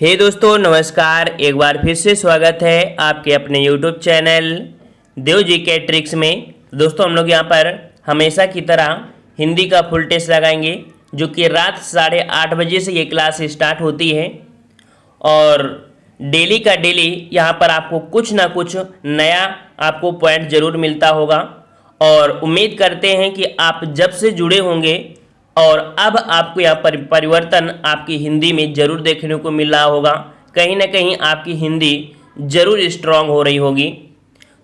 हे दोस्तों नमस्कार। एक बार फिर से स्वागत है आपके अपने YouTube चैनल देव जी के ट्रिक्स में। दोस्तों हम लोग यहाँ पर हमेशा की तरह हिंदी का फुल टेस्ट लगाएंगे, जो कि रात 8:30 बजे से ये क्लास स्टार्ट होती है और डेली का डेली यहाँ पर आपको कुछ ना कुछ नया आपको पॉइंट ज़रूर मिलता होगा। और उम्मीद करते हैं कि आप जब से जुड़े होंगे और अब आपको यहाँ पर परिवर्तन आपकी हिंदी में ज़रूर देखने को मिल रहा होगा। कहीं ना कहीं आपकी हिंदी ज़रूर स्ट्रांग हो रही होगी।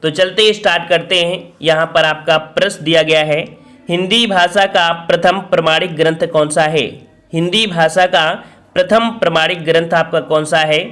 तो चलते ही स्टार्ट करते हैं। यहाँ पर आपका प्रश्न दिया गया है, हिंदी भाषा का प्रथम प्रमाणिक ग्रंथ कौन सा है? हिंदी भाषा का प्रथम प्रमाणिक ग्रंथ आपका कौन सा है?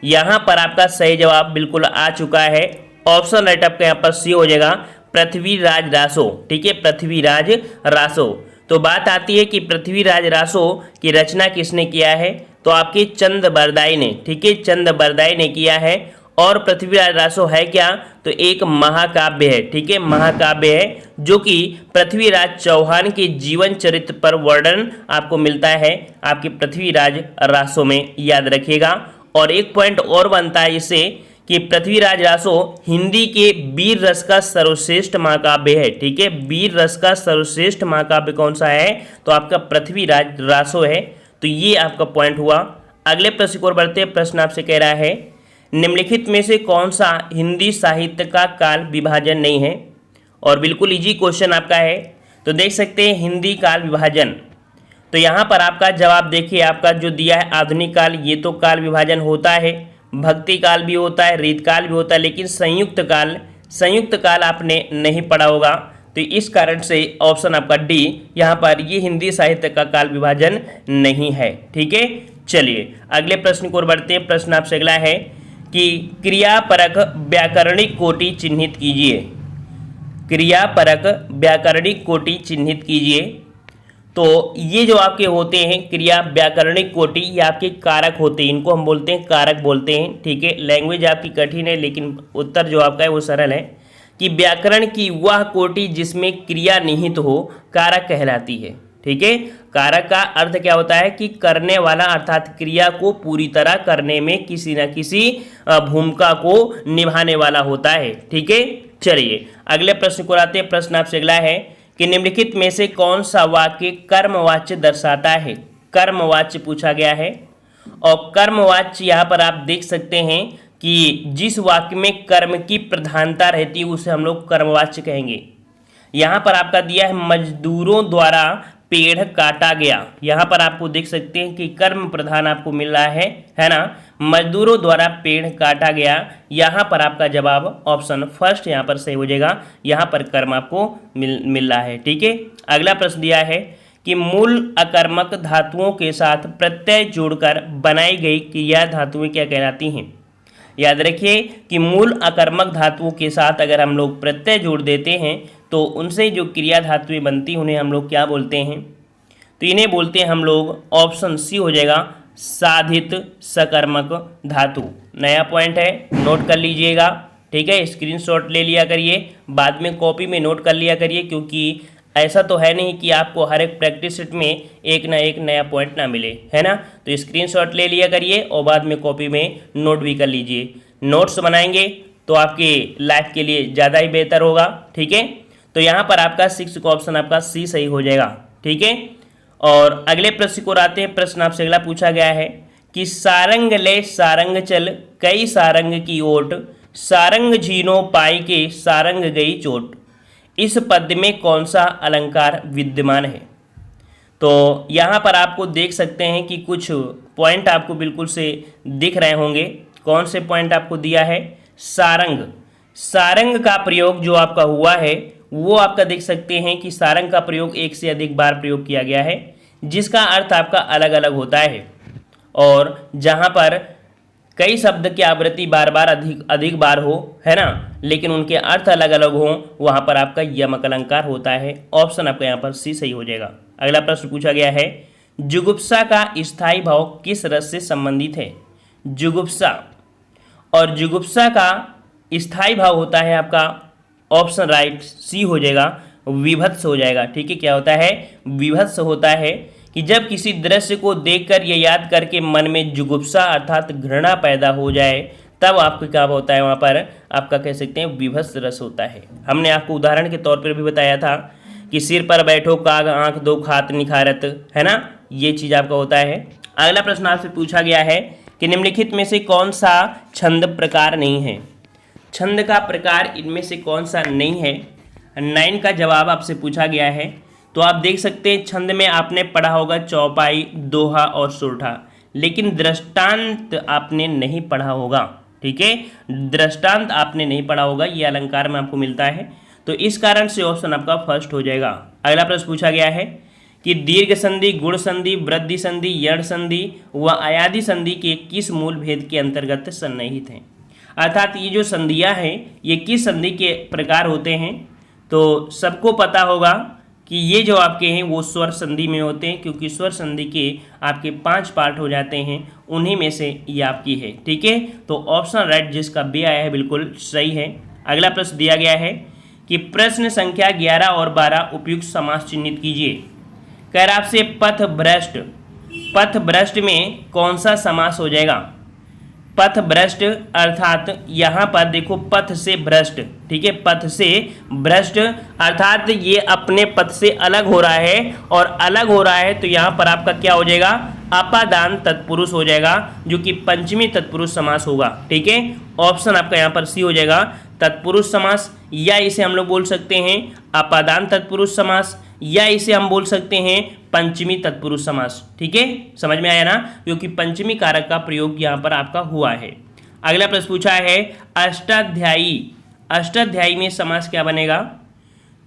यहाँ पर आपका सही जवाब बिल्कुल आ चुका है। ऑप्शन राइट आपका यहाँ पर सी हो जाएगा, पृथ्वीराज रासो। ठीक है, पृथ्वीराज रासो। तो बात आती है कि पृथ्वीराज रासो की रचना किसने किया है? तो आपके चंद बरदाई ने। ठीक है, चंद बरदाई ने किया है। और पृथ्वीराज रासो है क्या? तो एक महाकाव्य है। ठीक है, महाकाव्य है जो कि पृथ्वीराज चौहान के जीवन चरित्र पर वर्णन आपको मिलता है आपके पृथ्वीराज रासो में, याद रखिएगा। और एक पॉइंट और बनता है इससे कि पृथ्वीराज रासो हिंदी के वीर रस का सर्वश्रेष्ठ महाकाव्य है। ठीक है, वीर रस का सर्वश्रेष्ठ महाकाव्य कौन सा है? तो आपका पृथ्वीराज रासो है। तो ये आपका पॉइंट हुआ। अगले प्रश्न की ओर बढ़ते हैं। प्रश्न आपसे कह रहा है, निम्नलिखित में से कौन सा हिंदी साहित्य का काल विभाजन नहीं है? और बिल्कुल इजी क्वेश्चन आपका है। तो देख सकते हैं हिंदी काल विभाजन। तो यहाँ पर आपका जवाब देखिए, आपका जो दिया है आधुनिक काल, ये तो काल विभाजन होता है। भक्ति काल भी होता है, रीत काल भी होता है, लेकिन संयुक्त काल आपने नहीं पढ़ा होगा। तो इस कारण से ऑप्शन आपका डी, यहाँ पर ये हिंदी साहित्य का काल विभाजन नहीं है। ठीक है, चलिए अगले प्रश्न की ओर बढ़ते हैं। प्रश्न आपसे अगला है कि क्रियापरक व्याकरणिक कोटि चिन्हित कीजिए। क्रियापरक व्याकरणिक कोटि चिन्हित कीजिए। तो ये जो आपके होते हैं क्रिया व्याकरणिक कोटि, ये आपके कारक होते हैं, इनको हम बोलते हैं कारक बोलते हैं। ठीक है, लैंग्वेज आपकी कठिन है लेकिन उत्तर जो आपका है वो सरल है कि व्याकरण की वह कोटि जिसमें क्रिया निहित हो कारक कहलाती है। ठीक है, कारक का अर्थ क्या होता है कि करने वाला, अर्थात क्रिया को पूरी तरह करने में किसी न किसी भूमिका को निभाने वाला होता है। ठीक है, चलिए अगले प्रश्न को आते हैं। प्रश्न आपसे अगला है कि निम्नलिखित में से कौन सा वाक्य कर्मवाच्य दर्शाता है? कर्मवाच्य पूछा गया है। और कर्मवाच्य यहाँ पर आप देख सकते हैं कि जिस वाक्य में कर्म की प्रधानता रहती है उसे हम लोग कर्मवाच्य कहेंगे। यहाँ पर आपका दिया है मजदूरों द्वारा पेड़ काटा गया। यहाँ पर आपको देख सकते हैं कि कर्म प्रधान आपको मिल रहा है ना। मजदूरों द्वारा पेड़ काटा गया, यहाँ पर आपका जवाब ऑप्शन फर्स्ट यहाँ पर सही हो जाएगा। यहाँ पर कर्म आपको मिल रहा है। ठीक है, अगला प्रश्न दिया है कि मूल अकर्मक धातुओं के साथ प्रत्यय जोड़कर बनाई गई क्रिया धातुएं क्या कहलाती हैं? याद रखिए कि मूल अकर्मक धातुओं के साथ अगर हम लोग प्रत्यय जोड़ देते हैं तो उनसे जो क्रिया धातुएं बनती हैं उन्हें हम लोग क्या बोलते हैं? तो इन्हें बोलते हैं हम लोग, ऑप्शन सी हो जाएगा, साधित सकर्मक धातु। नया पॉइंट है, नोट कर लीजिएगा। ठीक है, स्क्रीनशॉट ले लिया करिए, बाद में कॉपी में नोट कर लिया करिए, क्योंकि ऐसा तो है नहीं कि आपको हर एक प्रैक्टिस सेट में एक ना एक नया पॉइंट ना मिले, है ना। तो स्क्रीनशॉट ले लिया करिए और बाद में कॉपी में नोट भी कर लीजिए। नोट्स बनाएंगे तो आपके लाइफ के लिए ज़्यादा ही बेहतर होगा। ठीक है, तो यहाँ पर आपका 6 का ऑप्शन आपका सी सही हो जाएगा। ठीक है, और अगले प्रश्न को आते हैं। प्रश्न आपसे अगला पूछा गया है कि सारंग ले सारंग चल कई सारंग की ओट, सारंग झीनो पाई के सारंग गई चोट। इस पद्य में कौन सा अलंकार विद्यमान है? तो यहाँ पर आपको देख सकते हैं कि कुछ पॉइंट आपको बिल्कुल से दिख रहे होंगे। कौन से पॉइंट आपको दिया है? सारंग। सारंग का प्रयोग जो आपका हुआ है वो आपका देख सकते हैं कि सारंग का प्रयोग एक से अधिक बार प्रयोग किया गया है, जिसका अर्थ आपका अलग अलग होता है। और जहाँ पर कई शब्द की आवृत्ति बार बार अधिक बार हो, है ना, लेकिन उनके अर्थ अलग अलग हों, वहाँ पर आपका यमक अलंकार होता है। ऑप्शन आपका यहाँ पर सी सही हो जाएगा। अगला प्रश्न पूछा गया है, जुगुप्सा का स्थायी भाव किस रस से संबंधित है? जुगुप्सा, और जुगुप्सा का स्थायी भाव होता है आपका, ऑप्शन राइट सी हो जाएगा, विभत्स हो जाएगा। ठीक है, क्या होता है? विभत्स होता है। कि जब किसी दृश्य को देखकर या याद करके मन में जुगुप्सा अर्थात घृणा पैदा हो जाए, तब आपको क्या होता है, वहाँ पर आपका कह सकते हैं विभत्स रस होता है। हमने आपको उदाहरण के तौर पर भी बताया था कि सिर पर बैठो काग आंख दो खात निखारत, है ना, ये चीज़ आपका होता है। अगला प्रश्न आपसे पूछा गया है कि निम्नलिखित में से कौन सा छंद प्रकार नहीं है। छंद का प्रकार इनमें से कौन सा नहीं है, 9 का जवाब आपसे पूछा गया है। तो आप देख सकते हैं छंद में आपने पढ़ा होगा चौपाई, दोहा और सुरठा, लेकिन दृष्टांत आपने नहीं पढ़ा होगा। ठीक है, दृष्टांत आपने नहीं पढ़ा होगा, ये अलंकार में आपको मिलता है, तो इस कारण से ऑप्शन आपका फर्स्ट हो जाएगा। अगला प्रश्न पूछा गया है कि दीर्घ संधि, गुण संधि, वृद्धि संधि, यण संधि व आयादि संधि के किस मूल भेद के अंतर्गत सन्निहित हैं। अर्थात ये जो संधियाँ हैं ये किस संधि के प्रकार होते हैं। तो सबको पता होगा कि ये जो आपके हैं वो स्वर संधि में होते हैं, क्योंकि स्वर संधि के आपके 5 पार्ट हो जाते हैं, उन्हीं में से ये आपकी है। ठीक है, तो ऑप्शन राइट जिसका बी आया है बिल्कुल सही है। अगला प्रश्न दिया गया है कि प्रश्न संख्या 11 और 12 उपयुक्त समास चिन्हित कीजिए। कह रहा आपसे पथ भ्रष्ट, पथ भ्रष्ट में कौन सा समास हो जाएगा। पथ भ्रष्ट अर्थात यहाँ पर देखो पथ से भ्रष्ट, ठीक है, पथ से भ्रष्ट अर्थात ये अपने पथ से अलग हो रहा है, और अलग हो रहा है तो यहाँ पर आपका क्या हो जाएगा, अपादान तत्पुरुष हो जाएगा, जो कि पंचमी तत्पुरुष समास होगा। ठीक है, ऑप्शन आपका यहाँ पर सी हो जाएगा, तत्पुरुष समास, या इसे हम लोग बोल सकते हैं अपादान तत्पुरुष समास, या इसे हम बोल सकते हैं पंचमी तत्पुरुष समास। ठीक है, समझ में आया ना, क्योंकि पंचमी कारक का प्रयोग यहाँ पर आपका हुआ है। अगला प्रश्न पूछा है अष्टाध्यायी, अष्टाध्यायी में समास क्या बनेगा।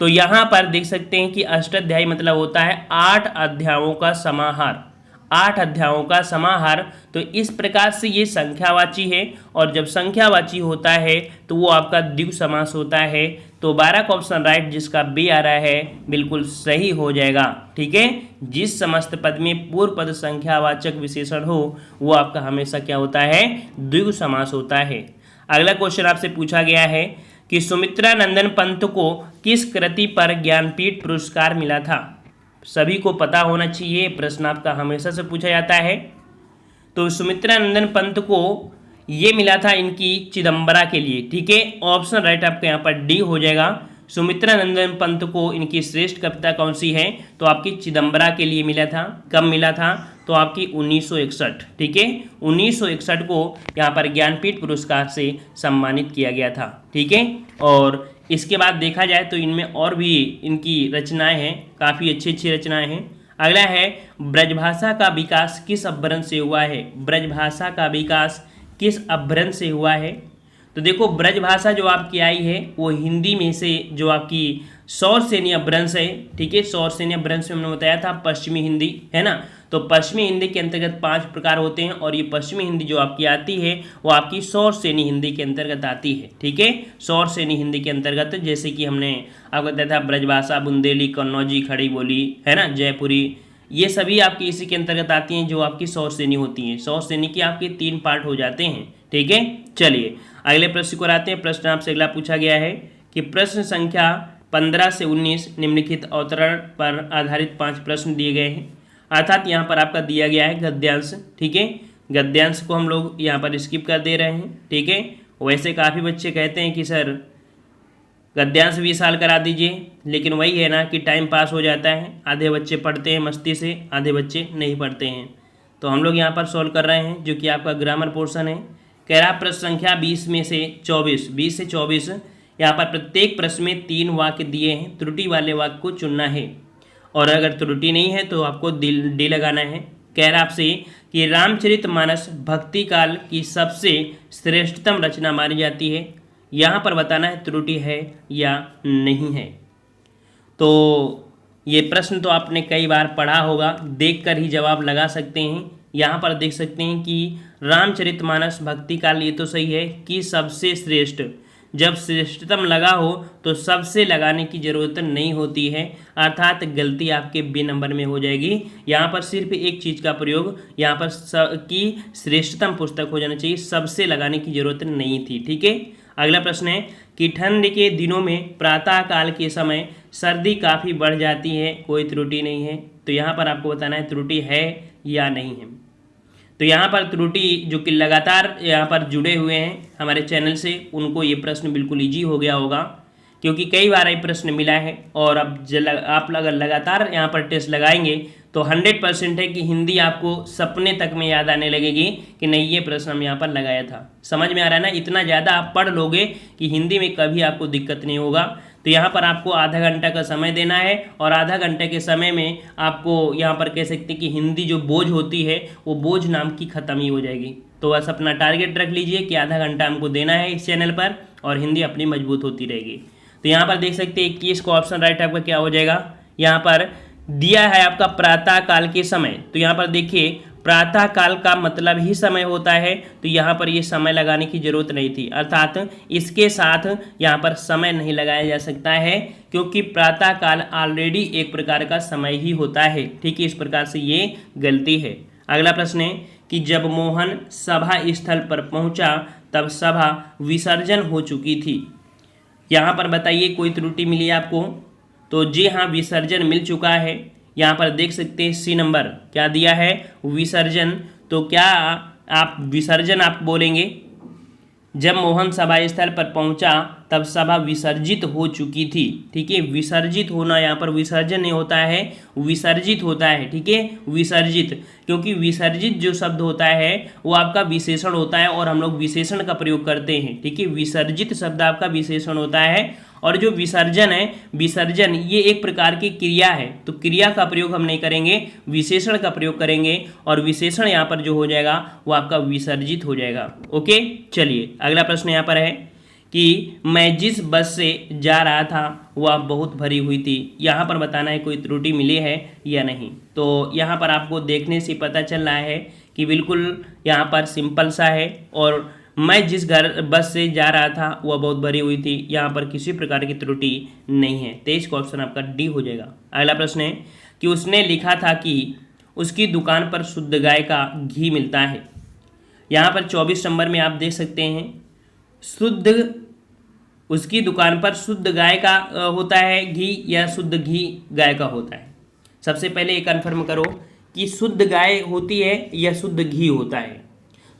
तो यहाँ पर देख सकते हैं कि अष्टाध्यायी मतलब होता है 8 अध्यायों का समाहार, 8 अध्यायों का समाहार। तो इस प्रकार से ये संख्यावाची है, और जब संख्यावाची होता है तो वो आपका द्विगु समास होता है। तो 12 का ऑप्शन राइट जिसका बी आ रहा है बिल्कुल सही हो जाएगा। ठीक है, जिस समस्त पद में पूर्व पद संख्यावाचक विशेषण हो वो आपका हमेशा क्या होता है, द्विगु समास होता है। अगला क्वेश्चन आपसे पूछा गया है कि सुमित्रा नंदन पंत को किस कृति पर ज्ञानपीठ पुरस्कार मिला था। सभी को पता होना चाहिए, प्रश्न आपका हमेशा से पूछा जाता है। तो सुमित्रा नंदन पंत को ये मिला था इनकी चिदंबरा के लिए। ठीक है, ऑप्शन राइट आपका यहाँ पर डी हो जाएगा। सुमित्रा नंदन पंत को इनकी श्रेष्ठ कविता कौन सी है, तो आपकी चिदंबरा के लिए मिला था। कब मिला था, तो आपकी 1961। ठीक है, 1961 को यहाँ पर ज्ञानपीठ पुरस्कार से सम्मानित किया गया था। ठीक है, और इसके बाद देखा जाए तो इनमें और भी इनकी रचनाएं हैं, काफ़ी अच्छी अच्छी रचनाएं हैं। अगला है ब्रजभाषा का विकास किस अभ्रंश से हुआ है। ब्रजभाषा का विकास किस अभ्रंश से हुआ है। तो देखो ब्रजभाषा जो आपकी आई है वो हिंदी में से जो आपकी सौरसेनी अपभ्रंश है। ठीक है, सौरसेनी अपभ्रंश में हमने बताया था पश्चिमी हिंदी, है ना। तो पश्चिमी हिंदी के अंतर्गत 5 प्रकार होते हैं, और ये पश्चिमी हिंदी जो आपकी आती है वो आपकी सौरसेनी हिंदी के अंतर्गत आती है। ठीक है, सौरसेनी हिंदी के अंतर्गत, जैसे कि हमने आपको बताया था ब्रजभाषा, बुंदेली, कन्नौजी, खड़ी बोली, है ना, जयपुरी, ये सभी आपकी इसी के अंतर्गत आती हैं जो आपकी सौरसेनी होती हैं। सौरसेनी के आपके 3 पार्ट हो जाते हैं। ठीक है, चलिए अगले प्रश्न को आते हैं। प्रश्न आपसे अगला पूछा गया है कि प्रश्न संख्या 15 से 19 निम्नलिखित अवतरण पर आधारित 5 प्रश्न दिए गए हैं। अर्थात यहाँ पर आपका दिया गया है गद्यांश। ठीक है, गद्यांश को हम लोग यहाँ पर स्किप कर दे रहे हैं। ठीक है, वैसे काफ़ी बच्चे कहते हैं कि सर गद्यांश 20 साल करा दीजिए, लेकिन वही है ना कि टाइम पास हो जाता है। आधे बच्चे पढ़ते हैं मस्ती से, आधे बच्चे नहीं पढ़ते हैं। तो हम लोग यहाँ पर सॉल्व कर रहे हैं जो कि आपका ग्रामर पोर्शन है। कह रहा प्रश्न संख्या 20 में से 24, 20 से 24, यहाँ पर प्रत्येक प्रश्न में 3 वाक्य दिए हैं। त्रुटि वाले वाक्य को चुनना है, और अगर त्रुटि नहीं है तो आपको डी लगाना है। कह रहा आपसे कि रामचरितमानस भक्ति काल की सबसे श्रेष्ठतम रचना मानी जाती है। यहाँ पर बताना है त्रुटि है या नहीं है। तो ये प्रश्न तो आपने कई बार पढ़ा होगा, देखकर ही जवाब लगा सकते हैं। यहाँ पर देख सकते हैं कि रामचरितमानस भक्ति काल, ये तो सही है कि सबसे श्रेष्ठ, जब श्रेष्ठतम लगा हो तो सबसे लगाने की ज़रूरत नहीं होती है, अर्थात गलती आपके बी नंबर में हो जाएगी। यहाँ पर सिर्फ एक चीज़ का प्रयोग यहाँ पर कि श्रेष्ठतम पुस्तक हो जाना चाहिए, सबसे लगाने की ज़रूरत नहीं थी। ठीक है, अगला प्रश्न है कि ठंड के दिनों में प्रातः काल के समय सर्दी काफ़ी बढ़ जाती है, कोई त्रुटि नहीं है। तो यहाँ पर आपको बताना है त्रुटि है या नहीं है। तो यहाँ पर त्रुटि जो कि लगातार यहाँ पर जुड़े हुए हैं हमारे चैनल से, उनको ये प्रश्न बिल्कुल ईजी हो गया होगा, क्योंकि कई बार ये प्रश्न मिला है। और अब आप अगर लगातार यहाँ पर टेस्ट लगाएंगे तो 100% है कि हिंदी आपको सपने तक में याद आने लगेगी कि नहीं ये प्रश्न हम यहाँ पर लगाया था। समझ में आ रहा है ना? इतना ज़्यादा आप पढ़ लोगे कि हिंदी में कभी आपको दिक्कत नहीं होगा। तो यहाँ पर आपको आधा घंटा का समय देना है और आधा घंटे के समय में आपको यहाँ पर कह सकते हैं कि हिंदी जो बोझ होती है वो बोझ नाम की ख़त्म ही हो जाएगी। तो बस अपना टारगेट रख लीजिए कि आधा घंटा हमको देना है इस चैनल पर और हिंदी अपनी मजबूत होती रहेगी। तो यहाँ पर देख सकते हैं 21 को ऑप्शन राइट आपका क्या हो जाएगा। यहाँ पर दिया है आपका प्रातः काल के समय। तो यहाँ पर देखिए प्रातः काल का मतलब ही समय होता है, तो यहाँ पर ये समय लगाने की जरूरत नहीं थी, अर्थात इसके साथ यहाँ पर समय नहीं लगाया जा सकता है, क्योंकि प्रातः काल ऑलरेडी एक प्रकार का समय ही होता है। ठीक है, इस प्रकार से ये गलती है। अगला प्रश्न है कि जब मोहन सभा स्थल पर पहुँचा तब सभा विसर्जन हो चुकी थी। यहाँ पर बताइए कोई त्रुटि मिली आपको? तो जी हाँ, विसर्जन मिल चुका है। यहाँ पर देख सकते हैं सी नंबर क्या दिया है, विसर्जन। तो क्या आप विसर्जन आप बोलेंगे? जब मोहन सभा स्थल पर पहुंचा तब सभा विसर्जित हो चुकी थी। ठीक है, विसर्जित होना, यहाँ पर विसर्जन नहीं होता है, विसर्जित होता है। ठीक है, विसर्जित, क्योंकि विसर्जित जो शब्द होता है वो आपका विशेषण होता है और हम लोग विशेषण का प्रयोग करते हैं। ठीक है, विसर्जित शब्द आपका विशेषण होता है और जो विसर्जन है, विसर्जन ये एक प्रकार की क्रिया है, तो क्रिया का प्रयोग हम नहीं करेंगे, विशेषण का प्रयोग करेंगे और विशेषण यहाँ पर जो हो जाएगा वो आपका विसर्जित हो जाएगा। ओके, चलिए अगला प्रश्न यहाँ पर है कि मैं जिस बस से जा रहा था वह बहुत भरी हुई थी। यहाँ पर बताना है कोई त्रुटि मिली है या नहीं। तो यहाँ पर आपको देखने से पता चल रहा है कि बिल्कुल यहाँ पर सिंपल सा है और मैं जिस बस से जा रहा था वह बहुत भरी हुई थी, यहाँ पर किसी प्रकार की त्रुटि नहीं है। 23 का ऑप्शन आपका डी हो जाएगा। अगला प्रश्न है कि उसने लिखा था कि उसकी दुकान पर शुद्ध गाय का घी मिलता है। यहाँ पर 24 नंबर में आप देख सकते हैं शुद्ध, उसकी दुकान पर शुद्ध गाय का होता है घी या शुद्ध घी गाय का होता है। सबसे पहले ये कन्फर्म करो कि शुद्ध गाय होती है या शुद्ध घी होता है।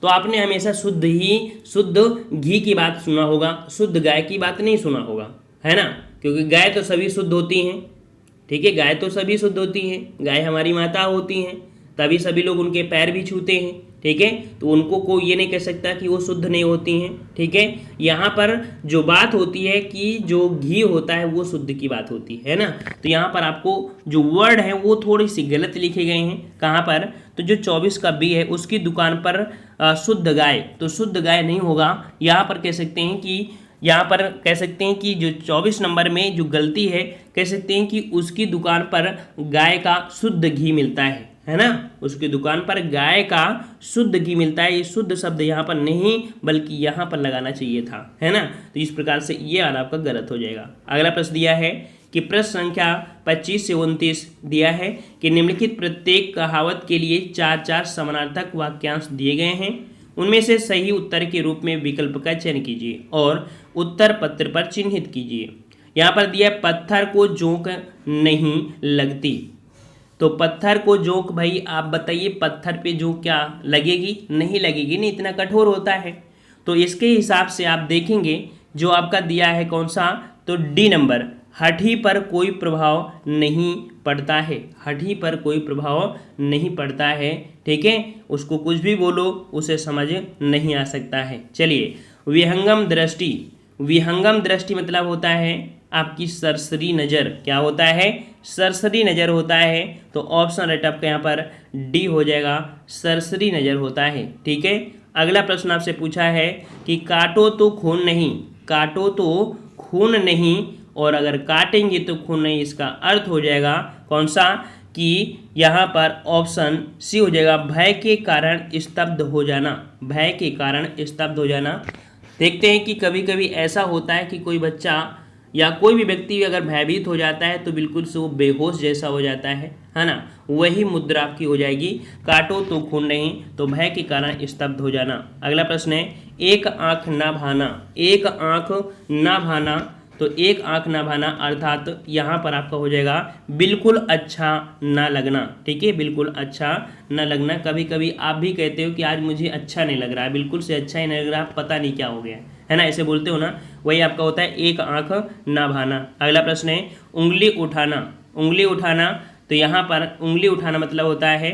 तो आपने हमेशा शुद्ध घी की बात सुना होगा, शुद्ध गाय की बात नहीं सुना होगा, है ना? क्योंकि गाय तो सभी शुद्ध होती हैं। ठीक है, गाय तो सभी शुद्ध होती हैं, गाय हमारी माता होती हैं, तभी सभी लोग उनके पैर भी छूते हैं। ठीक है, तो उनको कोई ये नहीं कह सकता कि वो शुद्ध नहीं होती हैं। ठीक है, यहाँ पर जो बात होती है कि जो घी होता है वो शुद्ध की बात होती है ना। तो यहाँ पर आपको जो वर्ड है वो थोड़ी सी गलत लिखे गए हैं। कहाँ पर? तो जो 24 का बी है, उसकी दुकान पर शुद्ध गाय, तो शुद्ध गाय नहीं होगा। यहाँ पर कह सकते हैं कि यहाँ पर कह सकते हैं कि जो 24 नंबर में जो गलती है, कह सकते हैं कि उसकी दुकान पर गाय का शुद्ध घी मिलता है ना? उसकी दुकान पर गाय का शुद्ध घी मिलता है। ये शुद्ध शब्द यहाँ पर नहीं बल्कि यहाँ पर लगाना चाहिए था, है ना? तो इस प्रकार से ये वाला आपका गलत हो जाएगा। अगला प्रश्न दिया है कि प्रश्न संख्या 25 से 29 दिया है कि निम्नलिखित प्रत्येक कहावत के लिए 4 समानार्थक वाक्यांश दिए गए हैं। उनमें से सही उत्तर के रूप में विकल्प का चयन कीजिए और उत्तर पत्र पर चिन्हित कीजिए। यहाँ पर दिया पत्थर को जोंक नहीं लगती। तो पत्थर को जोंक, भाई आप बताइए पत्थर पे जोंक क्या लगेगी? नहीं लगेगी, नहीं, इतना कठोर होता है। तो इसके हिसाब से आप देखेंगे जो आपका दिया है कौन सा, तो डी नंबर, हठी पर कोई प्रभाव नहीं पड़ता है। हठी पर कोई प्रभाव नहीं पड़ता है। ठीक है, उसको कुछ भी बोलो उसे समझ नहीं आ सकता है। चलिए, विहंगम दृष्टि, विहंगम दृष्टि मतलब होता है आपकी सरसरी नज़र। क्या होता है? सरसरी नज़र होता है। तो ऑप्शन राइट आपका यहाँ पर डी हो जाएगा, सरसरी नज़र होता है। ठीक है, अगला प्रश्न आपसे पूछा है कि काटो तो खून नहीं, काटो तो खून नहीं, और अगर काटेंगे तो खून नहीं, इसका अर्थ हो जाएगा कौन सा, कि यहाँ पर ऑप्शन सी हो जाएगा, भय के कारण स्तब्ध हो जाना। भय के कारण स्तब्ध हो जाना। देखते हैं कि कभी कभी ऐसा होता है कि कोई बच्चा या कोई भी व्यक्ति अगर भयभीत हो जाता है तो बिल्कुल से वो बेहोश जैसा हो जाता है ना? वही मुद्रा आपकी हो जाएगी, काटो तो खून नहीं, तो भय के कारण स्तब्ध हो जाना। अगला प्रश्न है एक आँख ना भाना, एक आँख ना भाना। तो एक आंख ना भाना अर्थात यहाँ पर आपका हो जाएगा बिल्कुल अच्छा ना लगना। ठीक है, बिल्कुल अच्छा ना लगना। कभी कभी आप भी कहते हो कि आज मुझे अच्छा नहीं लग रहा है, बिल्कुल से अच्छा ही नहीं लग रहा, पता नहीं क्या हो गया है ना, ऐसे बोलते हो ना, वही आपका होता है एक आंख ना भाना। अगला प्रश्न है उंगली उठाना। उंगली उठाना, तो यहाँ पर उंगली उठाना मतलब होता है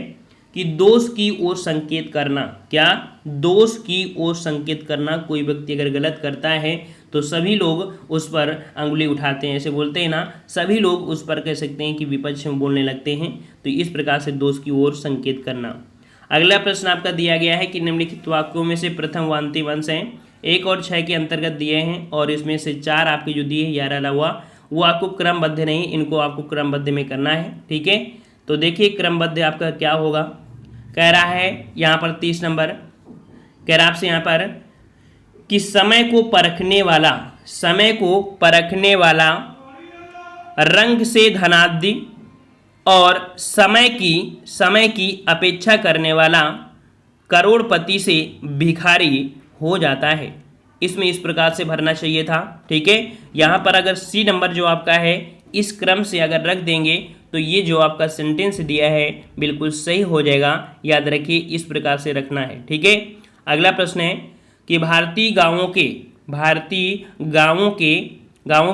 कि दोष की ओर संकेत करना। क्या? दोष की ओर संकेत करना। कोई व्यक्ति अगर गलत करता है तो सभी लोग उस पर अंगुली उठाते हैं, ऐसे बोलते हैं ना, सभी लोग उस पर कह सकते हैं कि विपक्ष में बोलने लगते हैं। तो इस प्रकार से दोष की ओर संकेत करना। अगला प्रश्न आपका दिया गया है कि निम्नलिखित वाक्यों में से प्रथम वांति वंश है 1 और 6 के अंतर्गत दिए हैं और इसमें से 4 आपके जो दिए 11 हुआ वो आपको क्रमबद्ध नहीं, इनको आपको क्रमबद्ध में करना है। ठीक है, तो देखिए क्रमबद्ध आपका क्या होगा। कह रहा है यहाँ पर 30 नंबर कह रहा आपसे यहाँ पर कि समय को परखने वाला, समय को परखने वाला, रंग से धनाढ्य और समय की अपेक्षा करने वाला करोड़पति से भिखारी हो जाता है। इसमें इस प्रकार से भरना चाहिए था। ठीक है, यहाँ पर अगर सी नंबर जो आपका है इस क्रम से अगर रख देंगे तो ये जो आपका सेंटेंस दिया है बिल्कुल सही हो जाएगा। याद रखिए इस प्रकार से रखना है। ठीक है, अगला प्रश्न है कि भारतीय गांवों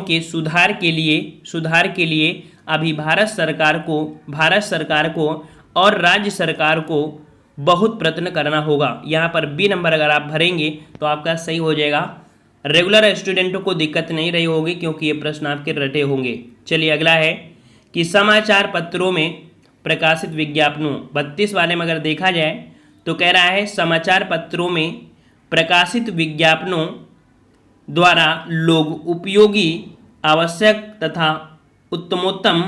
के सुधार के लिए अभी भारत सरकार को और राज्य सरकार को बहुत प्रयत्न करना होगा। यहाँ पर बी नंबर अगर आप भरेंगे तो आपका सही हो जाएगा। रेगुलर स्टूडेंटों को दिक्कत नहीं रही होगी क्योंकि ये प्रश्न आपके रटे होंगे। चलिए अगला है कि समाचार पत्रों में प्रकाशित विज्ञापनों, 32 वाले में अगर देखा जाए तो कह रहा है समाचार पत्रों में प्रकाशित विज्ञापनों द्वारा लोग उपयोगी, आवश्यक तथा उत्तमोत्तम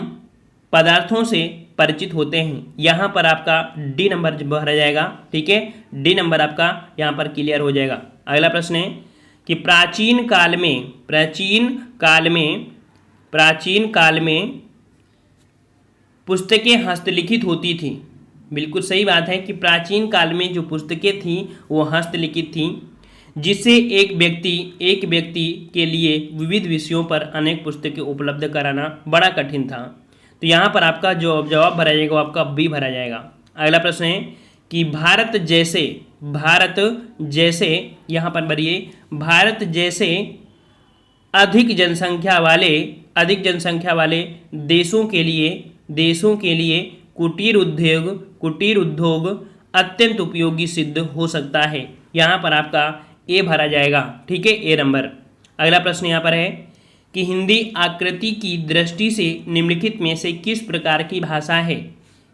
पदार्थों से परिचित होते हैं। यहाँ पर आपका डी नंबर भरा जाएगा। ठीक है, डी नंबर आपका यहाँ पर क्लियर हो जाएगा। अगला प्रश्न है कि प्राचीन काल में पुस्तकें हस्तलिखित होती थी। बिल्कुल सही बात है कि प्राचीन काल में जो पुस्तकें थीं वो हस्तलिखित थीं, जिससे एक व्यक्ति के लिए विविध विषयों पर अनेक पुस्तकें उपलब्ध कराना बड़ा कठिन था। तो यहाँ पर आपका जो जवाब भरा जाएगा वो आपका बी भरा जाएगा। अगला प्रश्न है कि भारत जैसे यहाँ पर भरिए, भारत जैसे अधिक जनसंख्या वाले देशों के लिए कुटीर उद्योग अत्यंत उपयोगी सिद्ध हो सकता है। यहाँ पर आपका ए भरा जाएगा। ठीक है, ए नंबर। अगला प्रश्न यहाँ पर है कि हिंदी आकृति की दृष्टि से निम्नलिखित में से किस प्रकार की भाषा है।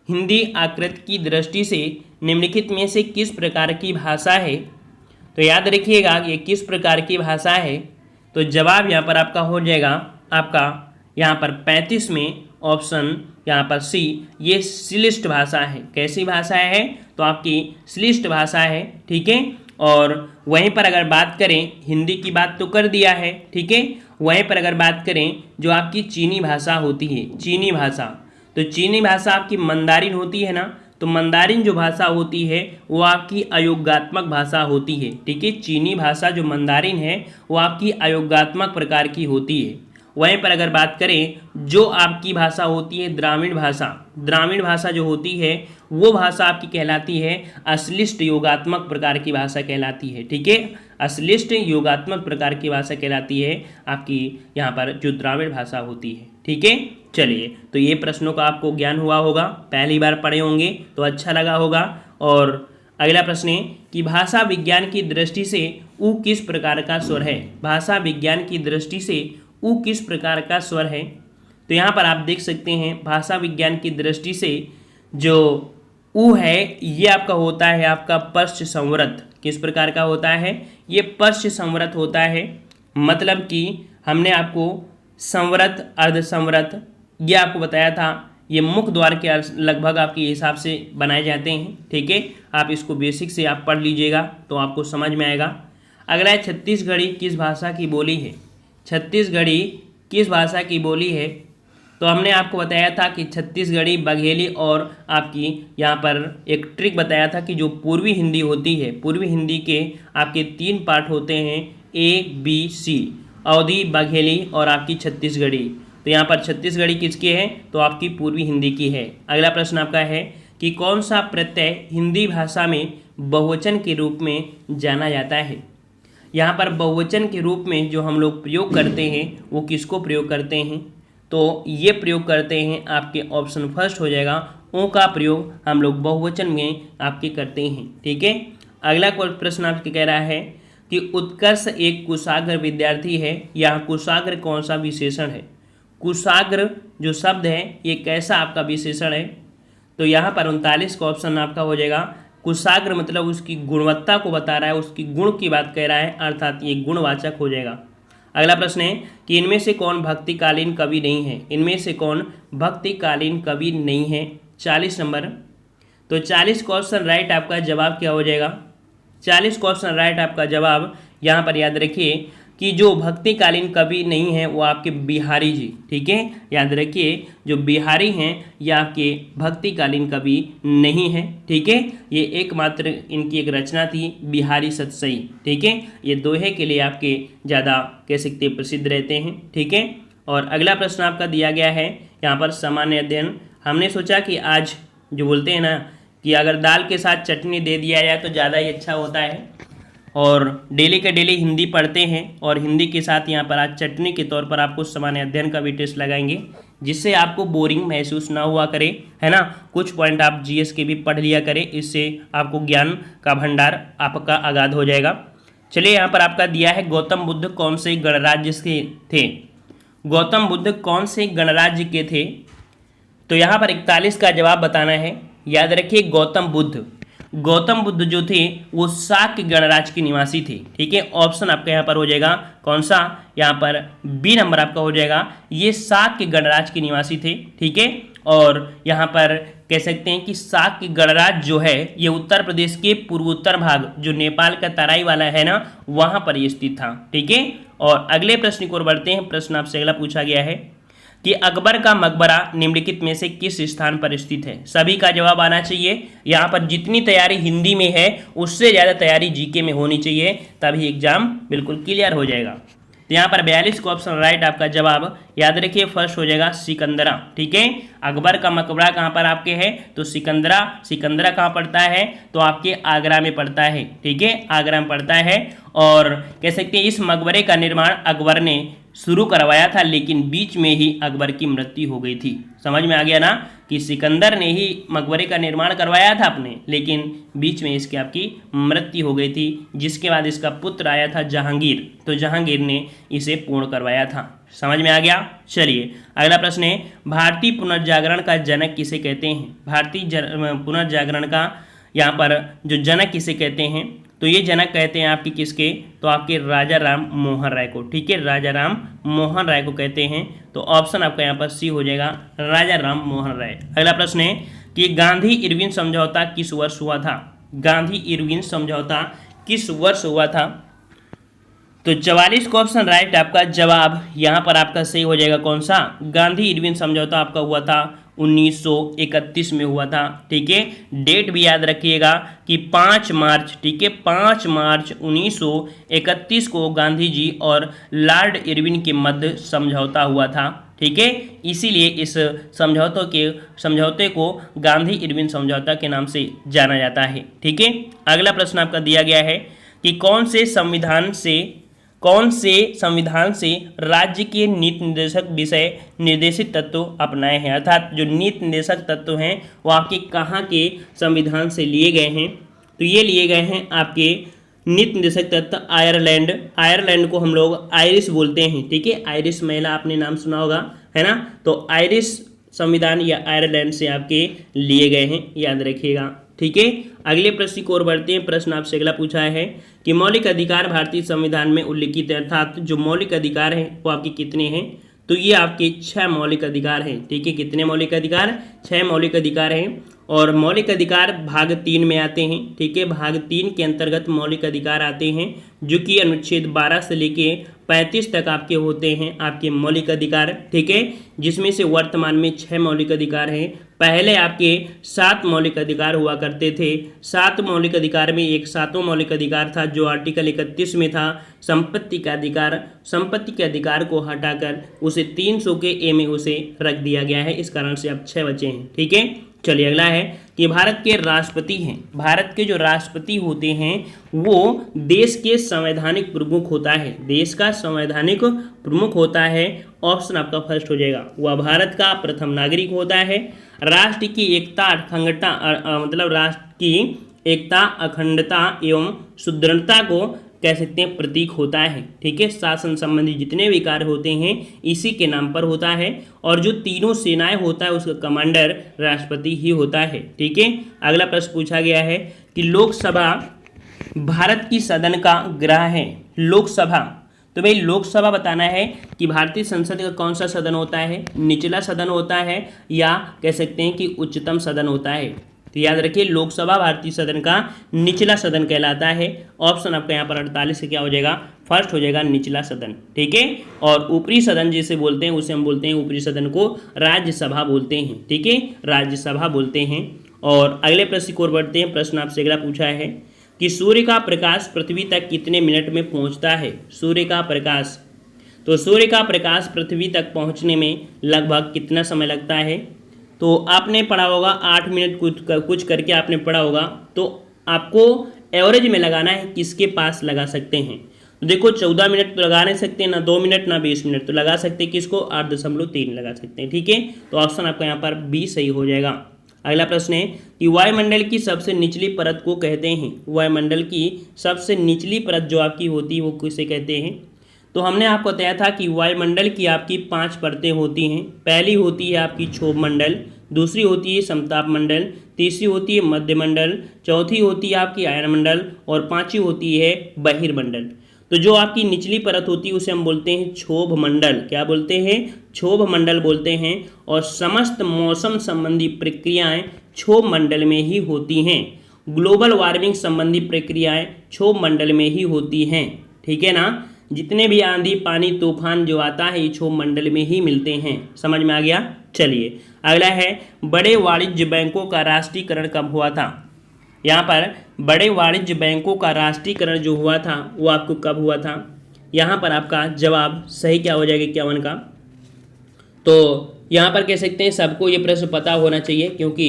हिंदी आकृति की दृष्टि से निम्नलिखित में से किस प्रकार की भाषा है। तो याद रखिएगा ये किस प्रकार की भाषा है, तो जवाब यहाँ पर आपका हो जाएगा आपका यहाँ पर 35 में ऑप्शन यहाँ पर सी, ये श्लिष्ट भाषा है। कैसी भाषा है? तो आपकी श्लिष्ट भाषा है। ठीक है, और वहीं पर अगर बात करें, हिंदी की बात तो कर दिया है। ठीक है, वहीं पर अगर बात करें जो आपकी चीनी भाषा होती है, चीनी भाषा, तो चीनी भाषा आपकी मंदारिन होती है ना, तो मंदारिन जो भाषा होती है वो आपकी अयोगात्मक भाषा होती है। ठीक है, चीनी भाषा जो मंदारिन है वो आपकी अयोगात्मक प्रकार की होती है। वहीं पर अगर बात करें जो आपकी भाषा होती है द्रामीण भाषा जो होती है वो भाषा आपकी कहलाती है अश्लिष्ट योगात्मक प्रकार की भाषा कहलाती है। ठीक है, अश्लिष्ट योगात्मक प्रकार की भाषा कहलाती है आपकी यहाँ पर जो द्राविड़ भाषा होती है। ठीक है, चलिए तो ये प्रश्नों का आपको ज्ञान हुआ होगा, पहली बार पढ़े होंगे तो अच्छा लगा होगा। और अगला प्रश्न है कि भाषा विज्ञान की दृष्टि से ऊ किस प्रकार का स्वर है। भाषा विज्ञान की दृष्टि से ऊ किस प्रकार का स्वर है। तो यहाँ पर आप देख सकते हैं भाषा विज्ञान की दृष्टि से जो ऊ है ये आपका होता है आपका पश्च संवृत। किस प्रकार का होता है? ये पश्च संवृत होता है। मतलब कि हमने आपको संवृत, अर्धसंवृत ये आपको बताया था, ये मुख द्वार के लगभग आपके हिसाब से बनाए जाते हैं। ठीक है, आप इसको बेसिक से आप पढ़ लीजिएगा तो आपको समझ में आएगा। अगला है छत्तीसगढ़ी किस भाषा की बोली है। छत्तीसगढ़ी किस भाषा की बोली है? तो हमने आपको बताया था कि छत्तीसगढ़ी, बघेली और आपकी यहाँ पर एक ट्रिक बताया था कि जो पूर्वी हिंदी होती है, पूर्वी हिंदी के आपके 3 पार्ट होते हैं A, B, C, अवधी, बघेली और आपकी छत्तीसगढ़ी। तो यहाँ पर छत्तीसगढ़ी किसकी है? तो आपकी पूर्वी हिंदी की है। अगला प्रश्न आपका है कि कौन सा प्रत्यय हिंदी भाषा में बहुवचन के रूप में जाना जाता है? यहाँ पर बहुवचन के रूप में जो हम लोग प्रयोग करते हैं वो किसको प्रयोग करते हैं? तो ये प्रयोग करते हैं, आपके ऑप्शन फर्स्ट हो जाएगा, ओ का प्रयोग हम लोग बहुवचन में आपके करते हैं। ठीक है। अगला प्रश्न आपके कह रहा है कि उत्कर्ष एक कुशाग्र विद्यार्थी है। यहाँ कुशाग्र कौन सा विशेषण है? कुशाग्र जो शब्द है ये कैसा आपका विशेषण है? तो यहाँ पर 39 का ऑप्शन आपका हो जाएगा। कुशाग्र मतलब उसकी गुणवत्ता को बता रहा है, उसकी गुण की बात कह रहा है, अर्थात ये गुणवाचक हो जाएगा। अगला प्रश्न है कि इनमें से कौन भक्तिकालीन कवि नहीं है? इनमें से कौन भक्तिकालीन कवि नहीं है? 40 नंबर। तो 40 का ऑप्शन राइट आपका जवाब क्या हो जाएगा? 40 का ऑप्शन राइट आपका जवाब यहाँ पर याद रखिए कि जो भक्तिकालीन कवि नहीं है वो आपके बिहारी जी। ठीक है, याद रखिए जो बिहारी हैं ये आपके भक्तिकालीन कवि नहीं है। ठीक है, ये एकमात्र इनकी एक रचना थी बिहारी सतसई। ठीक है, ये दोहे के लिए आपके ज़्यादा कह सकते प्रसिद्ध रहते हैं। ठीक है, और अगला प्रश्न आपका दिया गया है यहाँ पर सामान्य अध्ययन। हमने सोचा कि आज जो बोलते हैं ना कि अगर दाल के साथ चटनी दे दिया जाए तो ज़्यादा ही अच्छा होता है, और डेली के डेली हिंदी पढ़ते हैं और हिंदी के साथ यहाँ पर आज चटनी के तौर पर आपको सामान्य अध्ययन का भी टेस्ट लगाएंगे, जिससे आपको बोरिंग महसूस ना हुआ करे, है ना। कुछ पॉइंट आप जीएस के भी पढ़ लिया करें, इससे आपको ज्ञान का भंडार आपका आगाध हो जाएगा। चलिए, यहाँ पर आपका दिया है गौतम बुद्ध कौन से गणराज्य के थे? गौतम बुद्ध कौन से गणराज्य के थे? तो यहाँ पर 41 का जवाब बताना है। याद रखिए गौतम बुद्ध जो थे वो शाक्य गणराज्य के निवासी थे। ठीक है, ऑप्शन आपका यहाँ पर हो जाएगा कौन सा? यहाँ पर बी नंबर आपका हो जाएगा। ये शाक्य गणराज्य के निवासी थे। ठीक है, और यहाँ पर कह सकते हैं कि शाक्य गणराज्य जो है ये उत्तर प्रदेश के पूर्वोत्तर भाग जो नेपाल का तराई वाला है ना, वहाँ पर ये स्थित था। ठीक है, और अगले प्रश्न की ओर बढ़ते हैं। प्रश्न आपसे अगला पूछा गया है कि अकबर का मकबरा निम्नलिखित में से किस स्थान पर स्थित है? सभी का जवाब आना चाहिए। यहाँ पर जितनी तैयारी हिंदी में है उससे ज़्यादा तैयारी जीके में होनी चाहिए, तभी एग्जाम बिल्कुल क्लियर हो जाएगा। तो यहाँ पर 42 का ऑप्शन राइट आपका जवाब याद रखिए फर्स्ट हो जाएगा सिकंदरा। ठीक है, अकबर का मकबरा कहाँ पर आपके है? तो सिकंदरा कहाँ पड़ता है? तो आपके आगरा में पड़ता है। ठीक है, आगरा में पड़ता है, और कह सकते हैं इस मकबरे का निर्माण अकबर ने शुरू करवाया था, लेकिन बीच में ही अकबर की मृत्यु हो गई थी। समझ में आ गया ना कि सिकंदर ने ही मकबरे का निर्माण करवाया था अपने, लेकिन बीच में इसकी आपकी मृत्यु हो गई थी, जिसके बाद इसका पुत्र आया था जहांगीर, तो जहांगीर ने इसे पूर्ण करवाया था। समझ में आ गया। चलिए, अगला प्रश्न है भारतीय पुनर्जागरण का जनक किसे कहते हैं? भारतीय पुनर्जागरण का यहाँ पर जो जनक किसे कहते हैं? तो ये जनक कहते हैं आपकी किसके? तो आपके राजा राम मोहन राय को। ठीक है, राजा राम मोहन राय को कहते हैं। तो ऑप्शन आपका यहाँ पर सी हो जाएगा, राजा राम मोहन राय। अगला प्रश्न है कि गांधी इरविन समझौता किस वर्ष हुआ था? गांधी इरविन समझौता किस वर्ष हुआ था? तो 44 का ऑप्शन राइट आपका जवाब यहाँ पर आपका सही हो जाएगा कौन सा? गांधी इरविन समझौता आपका हुआ था 1931 में हुआ था। ठीक है, डेट भी याद रखिएगा कि 5 मार्च। ठीक है, 5 मार्च 1931 को गांधी जी और लॉर्ड इरविन के मध्य समझौता हुआ था। ठीक है, इसीलिए इस समझौते को गांधी इरविन समझौता के नाम से जाना जाता है। ठीक है, अगला प्रश्न आपका दिया गया है कि कौन से संविधान से राज्य के नीति निर्देशक विषय निर्देशित तत्व अपनाए हैं? अर्थात जो नीति निर्देशक तत्व हैं वो आपके कहाँ के संविधान से लिए गए हैं? तो ये लिए गए हैं आपके नीति निर्देशक तत्व आयरलैंड को हम लोग आयरिश बोलते हैं। ठीक है, आयरिश महिला आपने नाम सुना होगा, है ना। तो आयरिश संविधान या आयरलैंड से आपके लिए गए हैं, याद रखिएगा। ठीक है, अगले प्रश्न की ओर बढ़ते हैं। प्रश्न आपसे अगला पूछा है कि मौलिक अधिकार भारतीय संविधान में उल्लिखित है, अर्थात जो मौलिक अधिकार हैं वो आपके कितने हैं? तो ये आपके 6 मौलिक अधिकार हैं। ठीक है, कितने मौलिक अधिकार? 6 मौलिक अधिकार हैं। और मौलिक अधिकार भाग 3 में आते हैं। ठीक है, भाग 3 के अंतर्गत मौलिक अधिकार आते हैं, जो कि अनुच्छेद 12 से लेके 35 तक आपके होते हैं आपके मौलिक अधिकार। ठीक है, जिसमें से वर्तमान में 6 मौलिक अधिकार हैं। पहले आपके 7 मौलिक अधिकार हुआ करते थे। 7 मौलिक अधिकार में एक 7वां मौलिक अधिकार था जो आर्टिकल 31 में था, संपत्ति का अधिकार। संपत्ति के अधिकार को हटाकर उसे 300 के ए में उसे रख दिया गया है, इस कारण से अब 6 बचे हैं। ठीक है, चलिए अगला है कि भारत के राष्ट्रपति हैं। भारत के जो राष्ट्रपति होते हैं वो देश के संवैधानिक प्रमुख होता है, देश का संवैधानिक प्रमुख होता है। ऑप्शन आपका फर्स्ट हो जाएगा। वह भारत का प्रथम नागरिक होता है। राष्ट्र की एकता अखंडता मतलब राष्ट्र की एकता अखंडता एवं सुदृढ़ता को कह सकते हैं प्रतीक होता है। ठीक है, शासन संबंधी जितने भी कार्य होते हैं इसी के नाम पर होता है। और जो तीनों सेनाएं होता है उसका कमांडर राष्ट्रपति ही होता है। ठीक है, अगला प्रश्न पूछा गया है कि लोकसभा भारत की सदन का ग्रह है। लोकसभा, तो भाई लोकसभा बताना है कि भारतीय संसद का कौन सा सदन होता है, निचला सदन होता है या कह सकते हैं कि उच्चतम सदन होता है। तो याद रखिए लोकसभा भारतीय सदन का निचला सदन कहलाता है। ऑप्शन आपका यहाँ पर 48 से क्या हो जाएगा, फर्स्ट हो जाएगा निचला सदन। ठीक है, और ऊपरी सदन जिसे बोलते हैं उसे हम बोलते हैं, ऊपरी सदन को राज्यसभा बोलते हैं। ठीक है, राज्यसभा बोलते हैं। और अगले प्रश्न की ओर बढ़ते हैं। प्रश्न आपसे अगला पूछा है कि सूर्य का प्रकाश पृथ्वी तक कितने मिनट में पहुँचता है। सूर्य का प्रकाश, तो सूर्य का प्रकाश पृथ्वी तक पहुँचने में लगभग कितना समय लगता है। तो आपने पढ़ा होगा 8 मिनट कुछ करके आपने पढ़ा होगा, तो आपको एवरेज में लगाना है किसके पास लगा सकते हैं। तो देखो 14 मिनट तो लगा नहीं सकते, ना 2 मिनट ना 20 मिनट, तो लगा सकते हैं किसको, 8.3 लगा सकते हैं। ठीक है, तो ऑप्शन आपका यहाँ पर बी सही हो जाएगा। अगला प्रश्न है कि वायुमंडल की सबसे निचली परत को कहते हैं। वायुमंडल की सबसे निचली परत जो आपकी होती है वो किसे कहते हैं। तो हमने आपको बताया था कि वायुमंडल की आपकी 5 परतें होती हैं। पहली होती है आपकी क्षोभ मंडल, दूसरी होती है समताप मंडल, तीसरी होती है मध्यमंडल, चौथी होती है आपकी आयनमंडल और पांचवी होती है बहिर्मंडल। तो जो आपकी निचली परत होती है उसे हम बोलते हैं क्षोभ मंडल। क्या बोलते हैं, क्षोभ मंडल बोलते हैं। और समस्त मौसम संबंधी प्रक्रियाएं क्षोभ मंडल में ही होती हैं। ग्लोबल वार्मिंग संबंधी प्रक्रियाएं क्षोभ मंडल में ही होती हैं। ठीक है ना, जितने भी आंधी पानी तूफान जो आता है ये क्षोभ मंडल में ही मिलते हैं। समझ में आ गया। चलिए अगला है बड़े वाणिज्य बैंकों का राष्ट्रीयकरण कब हुआ था। यहाँ पर बड़े वाणिज्य बैंकों का राष्ट्रीयकरण जो हुआ था वो आपको कब हुआ था। यहाँ पर आपका जवाब सही क्या हो जाएगा 51 का। तो यहाँ पर कह सकते हैं सबको ये प्रश्न पता होना चाहिए क्योंकि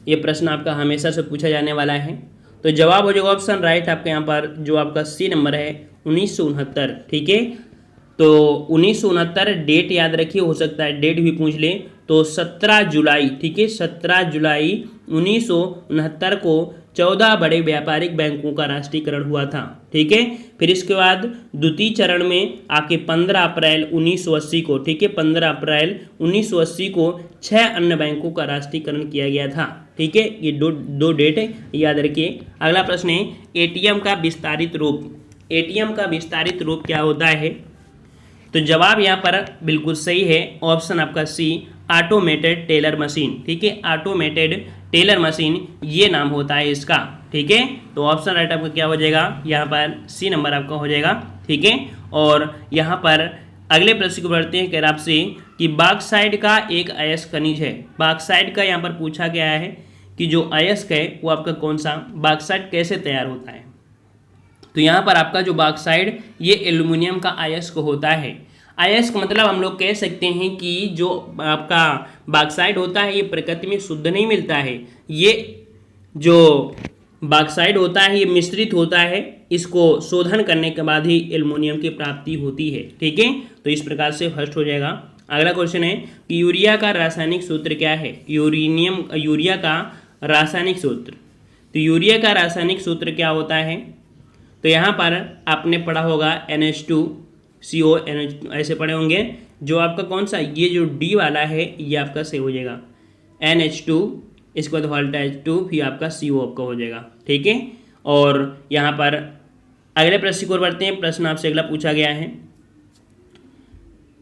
ये प्रश्न आपका हमेशा से पूछा जाने वाला है। तो जवाब हो जाएगा ऑप्शन राइट आपका यहाँ पर जो आपका सी नंबर है 1969। ठीक है, तो 1969 डेट याद रखिए, हो सकता है डेट भी पूछ ले। तो 17 जुलाई, ठीक है 17 जुलाई 1969 को 14 बड़े व्यापारिक बैंकों का राष्ट्रीयकरण हुआ था। ठीक है, फिर इसके बाद द्वितीय चरण में आके 15 अप्रैल 1980 को, ठीक है 15 अप्रैल 1980 को 6 अन्य बैंकों का राष्ट्रीयकरण किया गया था। ठीक है, ये दो डेट याद रखिए। अगला प्रश्न है एटीएम का विस्तारित रूप। एटीएम का विस्तारित रूप क्या होता है। तो जवाब यहाँ पर बिल्कुल सही है, ऑप्शन आपका सी ऑटोमेटेड टेलर मशीन। ठीक है, ऑटोमेटेड टेलर मशीन ये नाम होता है इसका। ठीक है, तो ऑप्शन राइट आपका क्या हो जाएगा, यहाँ पर सी नंबर आपका हो जाएगा। ठीक है, और यहाँ पर अगले प्रश्न को बढ़ते हैं। कह रहा आपसे कि बॉक्साइट का एक अयस्क खनिज है। बॉक्साइट का यहाँ पर पूछा गया है कि जो अयस्क है वो आपका कौन सा, बॉक्साइट कैसे तैयार होता है। तो यहाँ पर आपका जो बॉक्साइट ये एल्युमिनियम का अयस्क होता है। अयस्क मतलब हम लोग कह सकते हैं कि जो आपका बॉक्साइट होता है ये प्रकृति में शुद्ध नहीं मिलता है। ये जो बॉक्साइट होता है ये मिश्रित होता है, इसको शोधन करने के बाद ही एल्युमिनियम की प्राप्ति होती है। ठीक है, तो इस प्रकार से फर्स्ट हो जाएगा। अगला क्वेश्चन है कि यूरिया का रासायनिक सूत्र क्या है। यूरिया का रासायनिक सूत्र, तो यूरिया का रासायनिक सूत्र क्या होता है। तो यहाँ पर आपने पढ़ा होगा NH2CO ऐसे पढ़े होंगे। जो आपका कौन सा ये जो डी वाला है ये आपका सही हो जाएगा NH2, इसके बाद वोल्टेज 2 फिर आपका CO आपका हो जाएगा। ठीक है, और यहाँ पर अगले प्रश्न की ओर बढ़ते हैं। प्रश्न आपसे अगला पूछा गया है,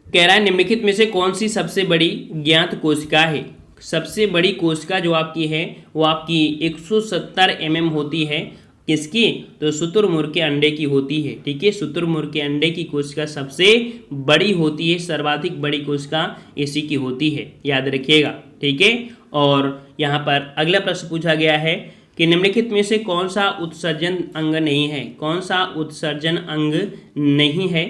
कह रहा है निम्नलिखित में से कौन सी सबसे बड़ी ज्ञात कोशिका है। सबसे बड़ी कोशिका जो आपकी है वो आपकी 170 mm होती है। किसकी? तो शुतुरमुर्ग के अंडे की होती है। ठीक है, शुतुरमुर्ग के अंडे की कोशिका सबसे बड़ी होती है, सर्वाधिक बड़ी कोशिका इसी की होती है, याद रखिएगा। ठीक है, और यहाँ पर अगला प्रश्न पूछा गया है कि निम्नलिखित में से कौन सा उत्सर्जन अंग नहीं है? कौन सा उत्सर्जन अंग नहीं है?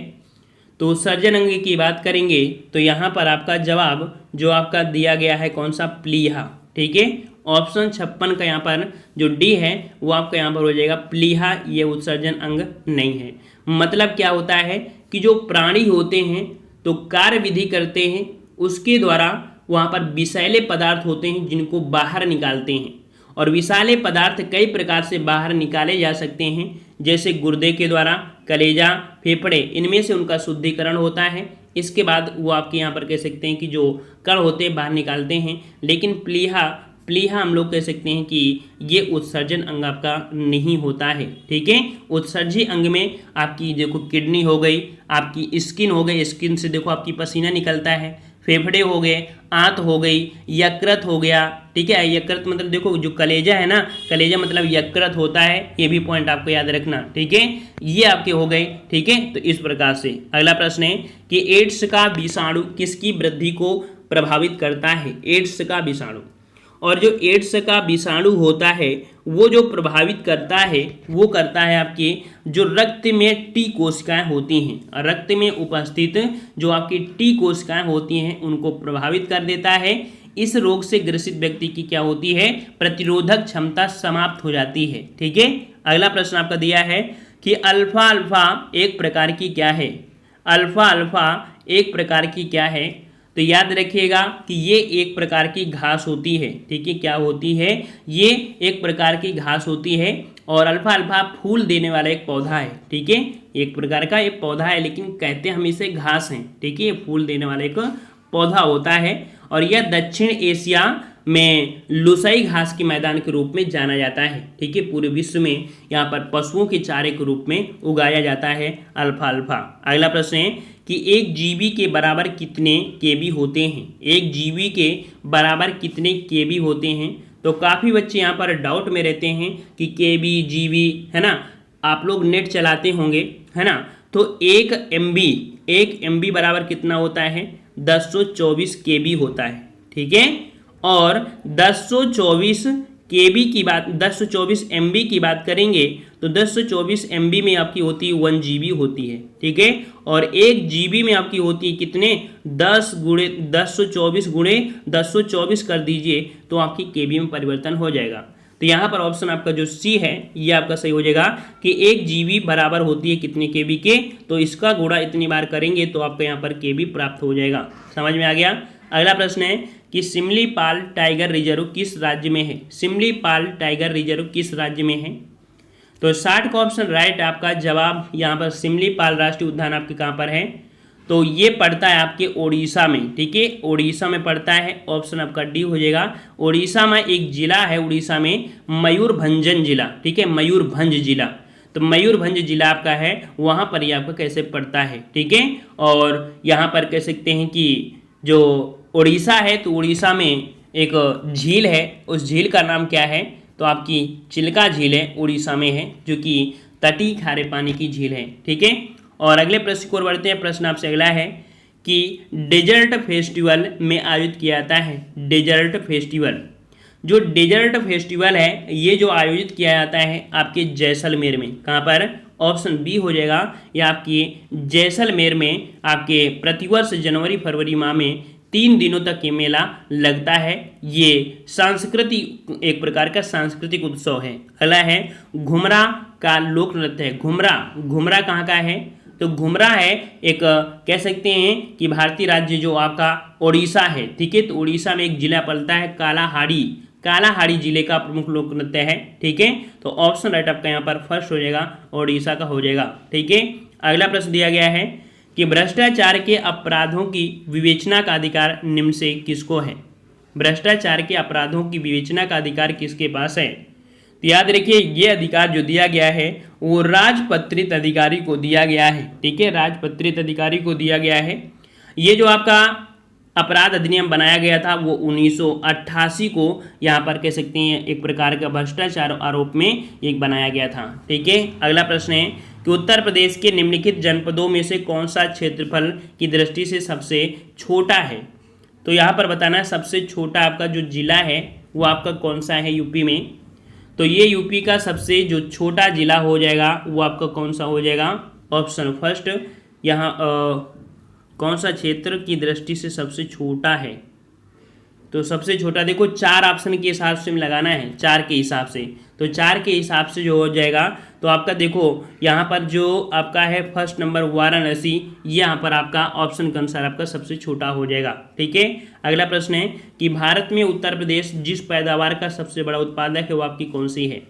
तो उत्सर्जन अंग की बात करेंगे तो यहाँ पर आपका जवाब जो आपका दिया गया है कौन सा? प्लीहा। ठीक है, ऑप्शन 56 का यहाँ पर जो डी है वो आपका यहाँ पर हो जाएगा प्लीहा, ये उत्सर्जन अंग नहीं है। मतलब क्या होता है कि जो प्राणी होते हैं तो कार्य विधि करते हैं, उसके द्वारा वहाँ पर विषैले पदार्थ होते हैं जिनको बाहर निकालते हैं, और विषैले पदार्थ कई प्रकार से बाहर निकाले जा सकते हैं, जैसे गुर्दे के द्वारा, कलेजा, फेफड़े, इनमें से उनका शुद्धिकरण होता है। इसके बाद वो आपके यहाँ पर कह सकते हैं कि जो कण होते हैं बाहर निकालते हैं। लेकिन प्लीहा हम लोग कह सकते हैं कि ये उत्सर्जन अंग आपका नहीं होता है। ठीक है, उत्सर्जी अंग में आपकी देखो किडनी हो गई, आपकी स्किन हो गई, स्किन से देखो आपकी पसीना निकलता है, फेफड़े हो गए, आंत हो गई, यकृत हो गया। ठीक है, यकृत मतलब देखो जो कलेजा है ना, कलेजा मतलब यकृत होता है, ये भी पॉइंट आपको याद रखना। ठीक है, ये आपके हो गए। ठीक है, तो इस प्रकार से अगला प्रश्न है कि एड्स का विषाणु किसकी वृद्धि को प्रभावित करता है? एड्स का विषाणु, और जो एड्स का विषाणु होता है वो जो प्रभावित करता है वो करता है आपके जो रक्त में टी कोशिकाएं होती हैं, रक्त में उपस्थित जो आपकी टी कोशिकाएं होती हैं उनको प्रभावित कर देता है। इस रोग से ग्रसित व्यक्ति की क्या होती है? प्रतिरोधक क्षमता समाप्त हो जाती है। ठीक है, अगला प्रश्न आपका दिया है कि अल्फा अल्फा एक प्रकार की क्या है? अल्फा अल्फा एक प्रकार की क्या है? तो याद रखिएगा कि ये एक प्रकार की घास होती है। ठीक है, क्या होती है? ये एक प्रकार की घास होती है, और अल्फा अल्फा फूल देने वाला एक पौधा है। ठीक है, एक प्रकार का एक पौधा है, लेकिन कहते हैं हम इसे घास हैं। ठीक है, फूल देने वाला एक पौधा होता है, और यह दक्षिण एशिया में लुसाई घास के मैदान के रूप में जाना जाता है। ठीक है, पूरे विश्व में यहाँ पर पशुओं के चारे के रूप में उगाया जाता है अल्फा अल्फा। अगला प्रश्न है कि एक जीबी के बराबर कितने केबी होते हैं? एक जीबी के बराबर कितने केबी होते हैं? तो काफ़ी बच्चे यहाँ पर डाउट में रहते हैं कि केबी, जीबी, है ना, आप लोग नेट चलाते होंगे, है ना। तो एक एमबी बराबर कितना होता है? 1024 केबी होता है। ठीक है, और 1024 केबी की बात, 1024 एमबी की बात करेंगे तो 1024 एमबी में आपकी होती है 1 जीबी होती है। ठीक है, और 1 जीबी में आपकी होती है कितने? 1024 गुणे 1024 कर दीजिए तो आपकी केबी में परिवर्तन हो जाएगा। तो यहाँ पर ऑप्शन आपका जो सी है ये आपका सही हो जाएगा कि 1 जीबी बराबर होती है कितने केबी के, तो इसका गुणा इतनी बार करेंगे तो आपको यहाँ पर केबी प्राप्त हो जाएगा। समझ में आ गया। अगला प्रश्न है कि सिमलीपाल टाइगर रिजर्व किस राज्य में है? सिमलीपाल टाइगर रिजर्व किस राज्य में है? तो 60 का ऑप्शन राइट, आपका जवाब यहाँ पर सिमलीपाल राष्ट्रीय उद्यान आपके कहाँ पर है? तो ये पड़ता है आपके ओडिशा में। ठीक है, ओडिशा में पड़ता है, ऑप्शन आपका डी हो जाएगा। ओडिशा में एक जिला है, उड़ीसा में मयूरभंजन जिला। ठीक है, मयूरभंज जिला, तो मयूरभंज जिला आपका है, वहाँ पर ये आपका कैसे पड़ता है। ठीक है, और यहाँ पर कह सकते हैं कि जो उड़ीसा है तो उड़ीसा में एक झील है, उस झील का नाम क्या है? तो आपकी चिल्का झील है, उड़ीसा में है, जो कि तटीय खारे पानी की झील है। ठीक है, और अगले प्रश्न को बढ़ते हैं। प्रश्न आपसे अगला है कि डेजर्ट फेस्टिवल में आयोजित किया जाता है। डेजर्ट फेस्टिवल, जो डेजर्ट फेस्टिवल है ये जो आयोजित किया जाता है आपके जैसलमेर में। कहाँ पर? ऑप्शन बी हो जाएगा, या आपकी जैसलमेर में आपके प्रतिवर्ष जनवरी फरवरी माह में 3 दिनों तक ये मेला लगता है। ये सांस्कृतिक, एक प्रकार का सांस्कृतिक उत्सव है। अगला है घुमरा का लोक नृत्य है। घुमरा कहाँ का है? तो घुमरा है एक कह सकते हैं कि भारतीय राज्य जो आपका ओडिशा है। ठीक है, तो ओडिशा में एक जिला पड़ता है कालाहाड़ी जिले का प्रमुख लोक नृत्य है। ठीक है, तो ऑप्शन राइट आपका यहाँ पर फर्स्ट हो जाएगा, ओडिशा का हो जाएगा। ठीक है, अगला प्रश्न दिया गया है कि भ्रष्टाचार के अपराधों की विवेचना का अधिकार निम्न से किसको है? भ्रष्टाचार के अपराधों की विवेचना का अधिकार किसके पास है? तो याद रखिए ये अधिकार जो दिया गया है वो राजपत्रित अधिकारी को दिया गया है। ठीक है, राजपत्रित अधिकारी को दिया गया है। ये जो आपका अपराध अधिनियम बनाया गया था वो 1988 को यहाँ पर कह सकते हैं एक प्रकार का भ्रष्टाचार आरोप में एक बनाया गया था। ठीक है, अगला प्रश्न है कि उत्तर प्रदेश के निम्नलिखित जनपदों में से कौन सा क्षेत्रफल की दृष्टि से सबसे छोटा है। तो यहाँ पर बताना है सबसे छोटा आपका जो जिला है वो आपका कौन सा है यूपी में। तो ये यूपी का सबसे जो छोटा जिला हो जाएगा वो आपका कौन सा हो जाएगा, ऑप्शन फर्स्ट। यहाँ कौन सा क्षेत्र की दृष्टि से सबसे छोटा है, तो सबसे छोटा देखो 4 ऑप्शन के हिसाब से लगाना है, 4 के हिसाब से। तो 4 के हिसाब से जो हो जाएगा तो आपका देखो यहाँ पर जो आपका है फर्स्ट नंबर वाराणसी, यहाँ पर आपका ऑप्शन के अनुसार आपका सबसे छोटा हो जाएगा। ठीक है, अगला प्रश्न है कि भारत में उत्तर प्रदेश जिस पैदावार का सबसे बड़ा उत्पादक है वो आपकी कौन सी है।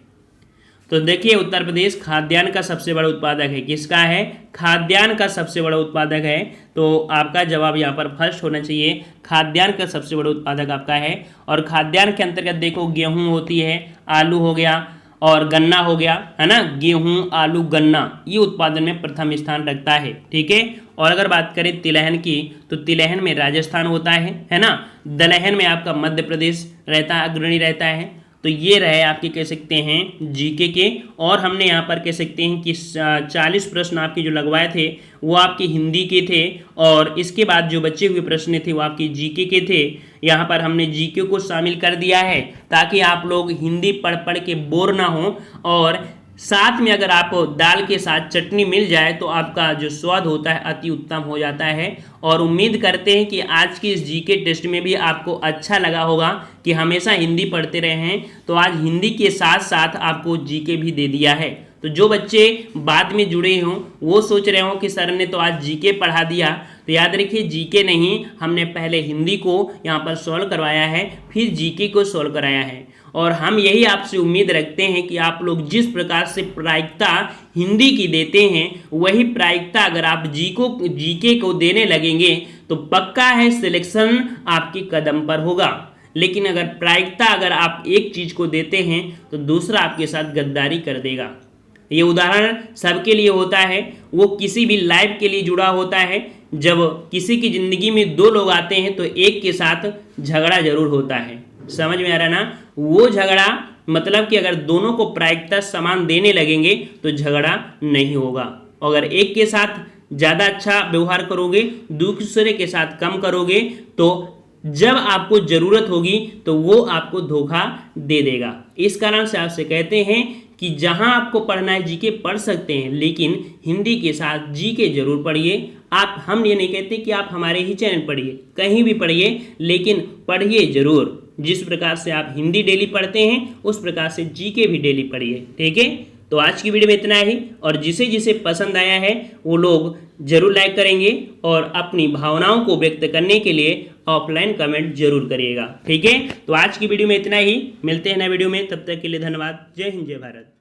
तो देखिए उत्तर प्रदेश खाद्यान्न का सबसे बड़ा उत्पादक है। किसका है, खाद्यान्न का सबसे बड़ा उत्पादक है। तो आपका जवाब यहाँ पर फर्स्ट होना चाहिए, खाद्यान्न का सबसे बड़ा उत्पादक आपका है। और खाद्यान्न के अंतर्गत देखो गेहूं होती है, आलू हो गया और गन्ना हो गया, है ना, गेहूं आलू गन्ना ये उत्पादन में प्रथम स्थान रखता है। ठीक है, और अगर बात करें तिलहन की तो तिलहन में राजस्थान होता है ना, दलहन में आपका मध्य प्रदेश रहता है, अग्रणी रहता है। तो ये रहे आपके कह सकते हैं जीके के। और हमने यहाँ पर कह सकते हैं कि 40 प्रश्न आपके जो लगवाए थे वो आपके हिंदी के थे, और इसके बाद जो बचे हुए प्रश्न थे वो आपके जीके के थे। यहाँ पर हमने जीके को शामिल कर दिया है ताकि आप लोग हिंदी पढ़ पढ़ के बोर ना हो, और साथ में अगर आपको दाल के साथ चटनी मिल जाए तो आपका जो स्वाद होता है अति उत्तम हो जाता है। और उम्मीद करते हैं कि आज की इस जीके टेस्ट में भी आपको अच्छा लगा होगा कि हमेशा हिंदी पढ़ते रहे हैं, तो आज हिंदी के साथ साथ आपको जीके भी दे दिया है। तो जो बच्चे बाद में जुड़े हों वो सोच रहे हों कि सर ने तो आज जीके पढ़ा दिया, तो याद रखिए जीके नहीं, हमने पहले हिंदी को यहाँ पर सॉल्व करवाया है, फिर जीके को सॉल्व कराया है। और हम यही आपसे उम्मीद रखते हैं कि आप लोग जिस प्रकार से प्रायिकता हिंदी की देते हैं वही प्रायिकता अगर आप जीके को देने लगेंगे तो पक्का है सिलेक्शन आपके कदम पर होगा। लेकिन अगर प्रायिकता अगर आप एक चीज को देते हैं तो दूसरा आपके साथ गद्दारी कर देगा। ये उदाहरण सबके लिए होता है, वो किसी भी लाइफ के लिए जुड़ा होता है। जब किसी की जिंदगी में 2 लोग आते हैं तो एक के साथ झगड़ा जरूर होता है, समझ में आ रहा ना। वो झगड़ा मतलब कि अगर दोनों को प्रायिकता समान देने लगेंगे तो झगड़ा नहीं होगा। अगर एक के साथ ज़्यादा अच्छा व्यवहार करोगे, दूसरे के साथ कम करोगे, तो जब आपको जरूरत होगी तो वो आपको धोखा दे देगा। इस कारण से आपसे कहते हैं कि जहां आपको पढ़ना है जीके पढ़ सकते हैं, लेकिन हिंदी के साथ जीके जरूर पढ़िए। हम ये नहीं कहते कि आप हमारे ही चैनल पढ़िए, कहीं भी पढ़िए, लेकिन पढ़िए जरूर। जिस प्रकार से आप हिंदी डेली पढ़ते हैं उस प्रकार से जीके भी डेली पढ़िए। ठीक है, तो आज की वीडियो में इतना ही, और जिसे जिसे पसंद आया है वो लोग जरूर लाइक करेंगे और अपनी भावनाओं को व्यक्त करने के लिए ऑफलाइन कमेंट जरूर करिएगा। ठीक है, तो आज की वीडियो में इतना ही, मिलते हैं नए वीडियो में, तब तक के लिए धन्यवाद। जय हिंद, जय भारत।